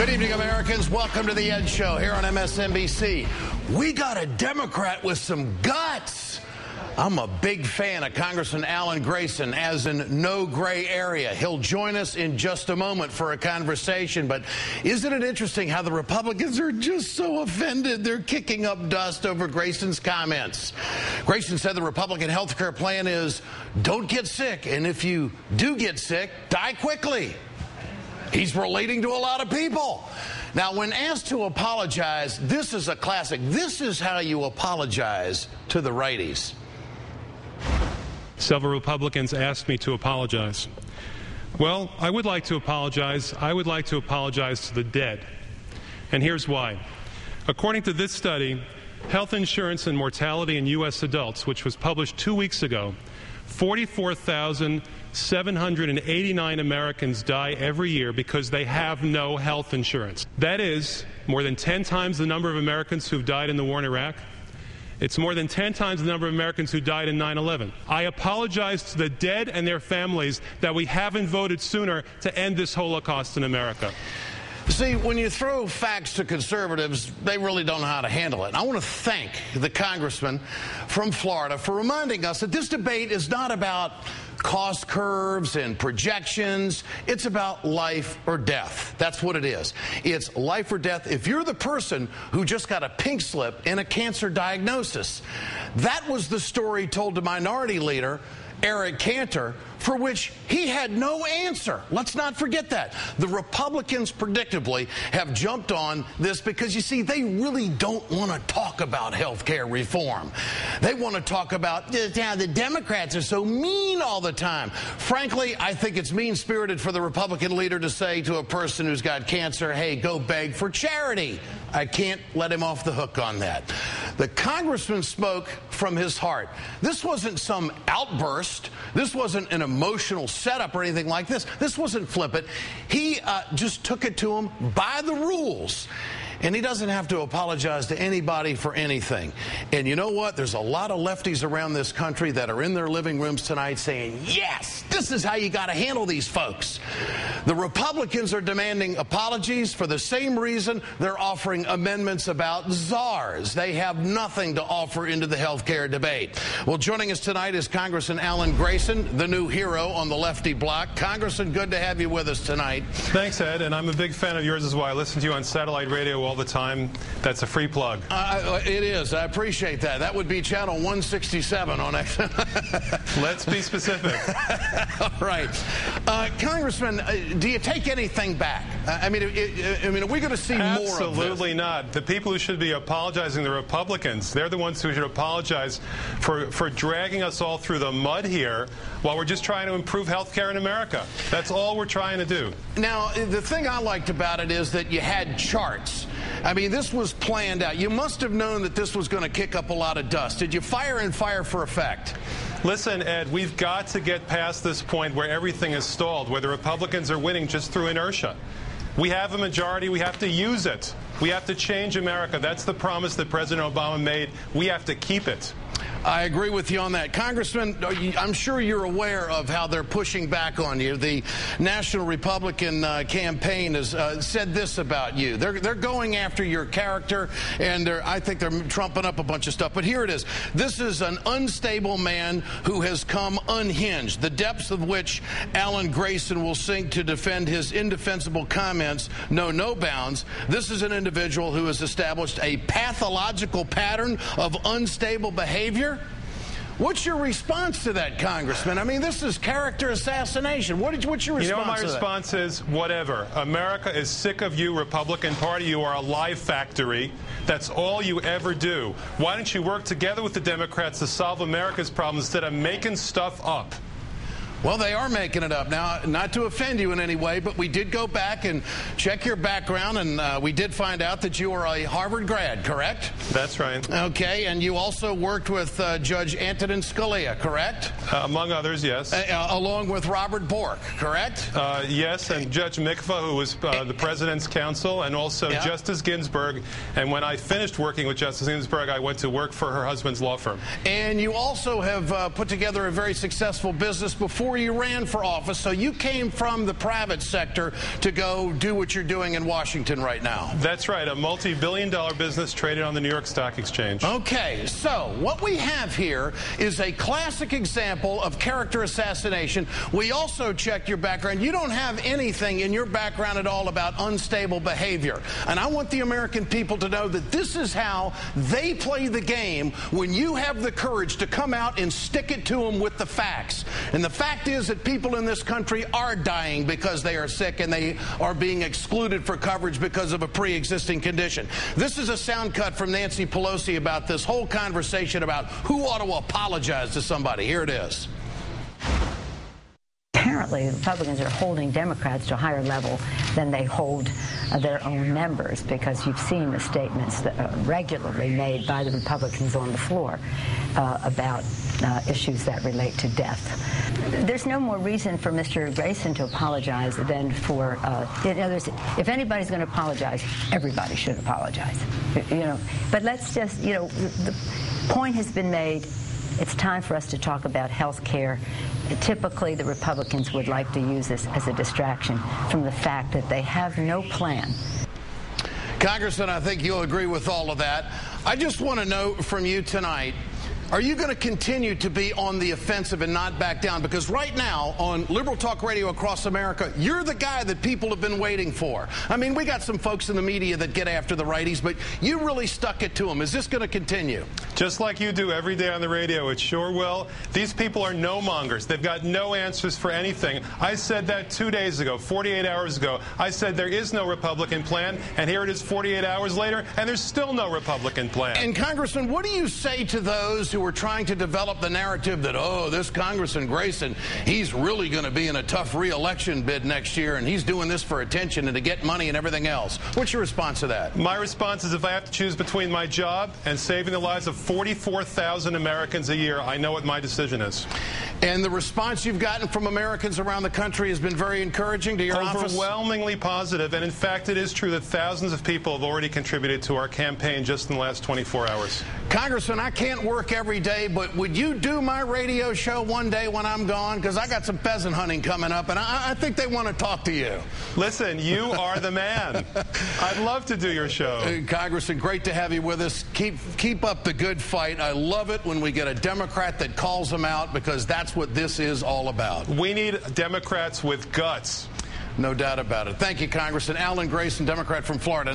Good evening, Americans. Welcome to the Ed Show here on MSNBC. We got a Democrat with some guts. I'm a big fan of Congressman Alan Grayson, as in no gray area. He'll join us in just a moment for a conversation. But isn't it interesting how the Republicans are just so offended? They're kicking up dust over Grayson's comments. Grayson said the Republican health care plan is don't get sick, and if you do get sick, die quickly. He's relating to a lot of people. Now, when asked to apologize, this is a classic. This is how you apologize to the righties. Several Republicans asked me to apologize. Well, I would like to apologize. I would like to apologize to the dead. And here's why. According to this study, health insurance and mortality in U.S. adults, which was published 2 weeks ago, 44,789 Americans die every year because they have no health insurance. That is more than 10 times the number of Americans who've died in the war in Iraq. It's more than 10 times the number of Americans who died in 9/11. I apologize to the dead and their families that we haven't voted sooner to end this Holocaust in America. See, when you throw facts to conservatives, they really don't know how to handle it. And I want to thank the congressman from Florida for reminding us that this debate is not about cost curves and projections. It's about life or death. That's what it is. It's life or death if you're the person who just got a pink slip in a cancer diagnosis. That was the story told to Minority Leader Eric Cantor, for which he had no answer. Let's not forget that. The Republicans, predictably, have jumped on this because, you see, they really don't want to talk about health care reform. They want to talk about how the Democrats are so mean all the time. Frankly, I think it's mean-spirited for the Republican leader to say to a person who's got cancer, hey, go beg for charity. I can't let him off the hook on that. The congressman spoke from his heart. This wasn't some outburst. This wasn't an emotional setup or anything like this. This wasn't flippant. He just took it to him by the rules. And he doesn't have to apologize to anybody for anything. And you know what? There's a lot of lefties around this country that are in their living rooms tonight saying, yes, this is how you got to handle these folks. The Republicans are demanding apologies for the same reason they're offering amendments about czars. They have nothing to offer into the health care debate. Well, joining us tonight is Congressman Alan Grayson, the new hero on the lefty block. Congressman, good to have you with us tonight. Thanks, Ed, and I'm a big fan of yours as well. I listen to you on satellite radio all the time. That's a free plug. It is. I appreciate that. That would be channel 167 on X. Let's be specific. All right. Congressman, do you take anything back? I mean, are we going to see more of this? Absolutely not. The people who should be apologizing, the Republicans, they're the ones who should apologize for dragging us all through the mud here while we're just trying to improve health care in America. That's all we're trying to do. Now, the thing I liked about it is that you had charts. I mean, this was planned out. You must have known that this was going to kick up a lot of dust. Did you fire and fire for effect? Listen, Ed, we've got to get past this point where everything is stalled, where the Republicans are winning just through inertia. We have a majority. We have to use it. We have to change America. That's the promise that President Obama made. We have to keep it. I agree with you on that. Congressman, I'm sure you're aware of how they're pushing back on you. The National Republican campaign has said this about you. They're going after your character, and I think they're trumping up a bunch of stuff. But here it is. This is an unstable man who has come unhinged, the depths of which Alan Grayson will sink to defend his indefensible comments know no bounds. This is an individual who has established a pathological pattern of unstable behavior. What's your response to that, Congressman? I mean, this is character assassination. What's your response to that? You know what my response is? Whatever. America is sick of you, Republican Party. You are a lie factory. That's all you ever do. Why don't you work together with the Democrats to solve America's problems instead of making stuff up? Well, they are making it up. Now, not to offend you in any way, but we did go back and check your background, and we did find out that you are a Harvard grad, correct? That's right. Okay, and you also worked with Judge Antonin Scalia, correct? Among others, yes. Along with Robert Bork, correct? Yes, and Judge Mikva, who was the President's counsel, and also Justice Ginsburg. And when I finished working with Justice Ginsburg, I went to work for her husband's law firm. And you also have put together a very successful business before before you ran for office, so you came from the private sector to go do what you're doing in Washington right now. That's right, a multi-billion-dollar business traded on the New York Stock Exchange. Okay, so what we have here is a classic example of character assassination. We also checked your background. You don't have anything in your background at all about unstable behavior. And I want the American people to know that this is how they play the game when you have the courage to come out and stick it to them with the facts. And the fact is that people in this country are dying because they are sick and they are being excluded for coverage because of a pre-existing condition. This is a sound cut from Nancy Pelosi about this whole conversation about who ought to apologize to somebody. Here it is. Apparently, Republicans are holding Democrats to a higher level than they hold their own members, because you've seen the statements that are regularly made by the Republicans on the floor about issues that relate to death. There's no more reason for Mr. Grayson to apologize than for, in other words, if anybody's going to apologize, everybody should apologize. You know, but let's just, you know, the point has been made. It's time for us to talk about health care. Typically, the Republicans would like to use this as a distraction from the fact that they have no plan. Congressman, I think you'll agree with all of that. I just want to know from you tonight, are you going to continue to be on the offensive and not back down? Because right now, on Liberal Talk Radio across America, you're the guy that people have been waiting for. I mean, we got some folks in the media that get after the righties, but you really stuck it to them. Is this going to continue? Just like you do every day on the radio, it sure will. These people are no-mongers. They've got no answers for anything. I said that 2 days ago, 48 hours ago. I said there is no Republican plan, and here it is 48 hours later, and there's still no Republican plan. And, Congressman, what do you say to those who are trying to develop the narrative that, oh, this Congressman Grayson, he's really going to be in a tough re-election bid next year, and he's doing this for attention and to get money and everything else? What's your response to that? My response is, if I have to choose between my job and saving the lives of 44,000 Americans a year, I know what my decision is. And the response you've gotten from Americans around the country has been very encouraging to your office? Overwhelmingly positive, and in fact, it is true that thousands of people have already contributed to our campaign just in the last 24 hours. Congressman, I can't work every day, but would you do my radio show one day when I'm gone? Because I got some pheasant hunting coming up, and I think they want to talk to you. Listen, you are the man. I'd love to do your show. Congressman, great to have you with us. Keep up the good fight. I love it when we get a Democrat that calls them out, because that's what this is all about. We need Democrats with guts. No doubt about it. Thank you, Congressman. Alan Grayson, Democrat from Florida.